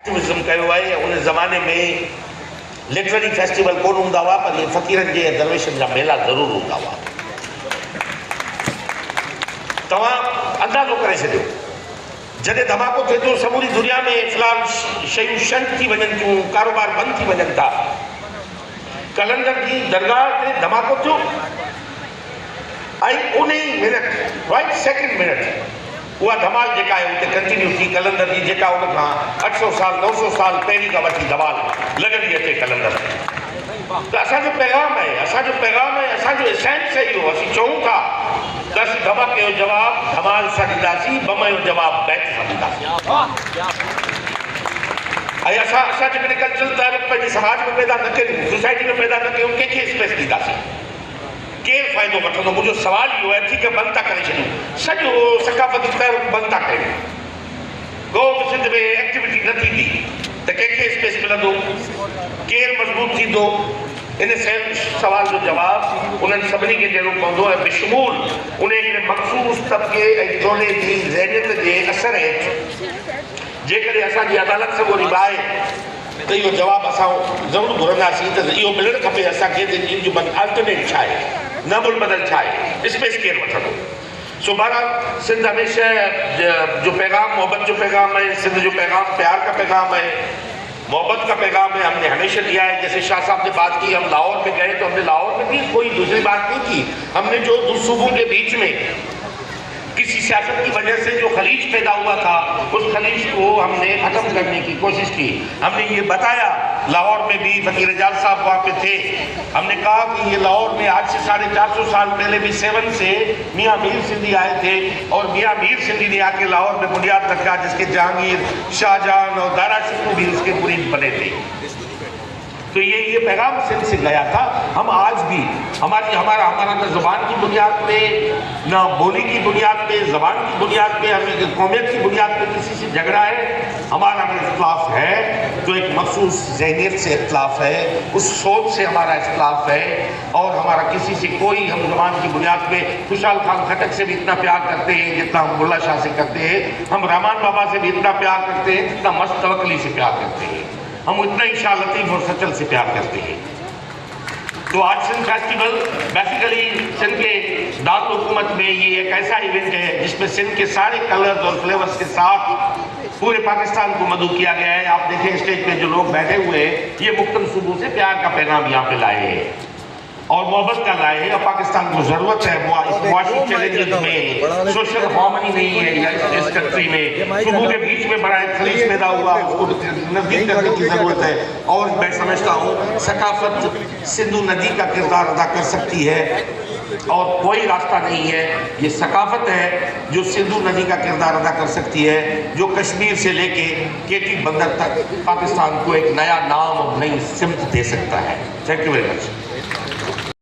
कयो आहे उन ज़माने में लिटरेरी फेस्टिवल कोन हूंदा हुआ, पर ये फ़क़ीरनि जे दरवेशनि जा मेला ज़रूरु हूंदा हुआ। तव्हां अंदाज़ो करे छॾियो, जॾहिं धमाको थिए थो समूरी दुनिया में फ़िलहाल शयूं शंट थी वञनि थियूं, कारोबार बंदि थी वञनि था। कलंदर जी दरगाह ते धमाको थियो ऐं उन ई मिनट राइट सेकेंड मिनट उहा धमाल जेका आहे उते कंटिन्यू थी। कलंदर जी जेका उन खां 800 साल 900 साल पहिरीं खां वठी धमाल लॻंदी अचे कलंदर। त असांजो पैगाम आहे, असांजो एसेंस आहे इहो। असीं चऊं था त असीं धमाके जो जवाबु धमाल सां ॾींदासीं, बम जो जवाबु बैट सां ॾींदासीं। ऐं असां जेकॾहिं कल्चरल तारीख़ पंहिंजे समाज में पैदा न कयूं, सोसाइटी में पैदा न कयूं, कंहिंखे स्पेस ॾींदासीं? केरु फ़ाइदो वठंदो? मुंहिंजो सुवाल इहो आहे। ठीक है, बंदि था करे छॾियूं, सॼो सकाफ़ती तारीख़ बंदि था कयूं, को बि सिंध में एक्टिविटी न थींदी त कंहिंखे स्पेस मिलंदो? केरु मज़बूत थींदो? इन सवाल जो जवाबु उन्हनि सभिनी खे ॾियणो पवंदो ऐं बेशमूल उन हिकिड़े मख़सूस तबिके ऐं टोले जी ज़हनियत जे असर हेठि जेकॾहिं असांजी अदालत सां ॻोल्ही आहे त इहो जवाबु असां ज़रूरु घुरंदासीं त इहो मिलणु खपे असांखे त इन जो अल्टरनेट छा आहे, न मुलबदल छा आहे, स्पेस केरु वठंदो? सो बहरहाल सिंध हमेशह जो पैगाम मोहब्बत जो पैगाम है, सिंध जो पैगाम प्यार का पैगाम है, मोहब्बत का पैगाम है। हमने हमेशा दिया है। जैसे शाह साहब ने बात की, हम लाहौर में गए तो हमने लाहौर में भी कोई दूसरी बात नहीं की। हमने जो दो सूबों के बीच में किसी सियासत की वजह से जो खलीज पैदा हुआ था, उस खलीज को हमने ख़त्म करने की कोशिश की। हमने ये बताया, लाहौर में भी फ़कीर एजाज साहब वहाँ पे थे, हमने कहा कि ये लाहौर में आज से 450 साल पहले भी 7 से मियाँ मीर सिंधी आए थे और मियाँ मीर सिंधी ने आके लाहौर में बुनियाद रखा, जिसके जहांगीर, शाहजहां और दारा शिकोह भी उसके मुरीद बने थे। तो ये पैगाम सिंध से गया था। हम आज भी हमारा न ज़ुबान की बुनियाद पे, न बोली की बुनियाद पे, ज़बान की बुनियाद पे, हमें कौमियत की बुनियाद पे किसी से झगड़ा है। हमारा अगर इख्तिलाफ है तो एक मखसूस ज़हनियत से इख्तिलाफ है, उस सोच से हमारा इख्तिलाफ है। और हमारा किसी से कोई, हम ज़ुबान की बुनियाद पे खुशहाल खान खटक से भी इतना प्यार करते हैं जितना हम बुल्ला शाह से करते हैं, हम रहमान बाबा से भी इतना प्यार करते हैं जितना मस्त तवक्कली से प्यार करते हैं, हम उतना ही शाह लतीफ़ और सचल से प्यार करते हैं। तो आज सिंध फेस्टिवल बेसिकली सिंध के दारुल हुकूमत में ये एक ऐसा इवेंट है जिसमें सिंध के सारे कलर्स और फ्लेवर्स के साथ पूरे पाकिस्तान को मदऊ किया गया है। आप देखें स्टेज पे जो लोग बैठे हुए हैं, ये मुख्तलिफ सूबों से प्यार का पैगाम यहाँ पे लाए हैं और मोहब्बत का लाए हैं। और पाकिस्तान को ज़रूरत है मुआशी चैलेंजेस में, सोशल हार्मनी नहीं है इस कंट्री में। सूबों के बीच में बड़ा एक खलीज पैदा हुआ, उसको नज़दीक करने की ज़रूरत है। और मैं समझता हूँ सकाफत सिंधु नदी का किरदार अदा कर सकती है और कोई रास्ता नहीं है। ये सकाफत है जो सिंधु नदी का किरदार अदा कर सकती है, जो कश्मीर से लेके केटी बंदर तक पाकिस्तान को एक नया नाम और नई सिमत दे सकता है। Thank you very much.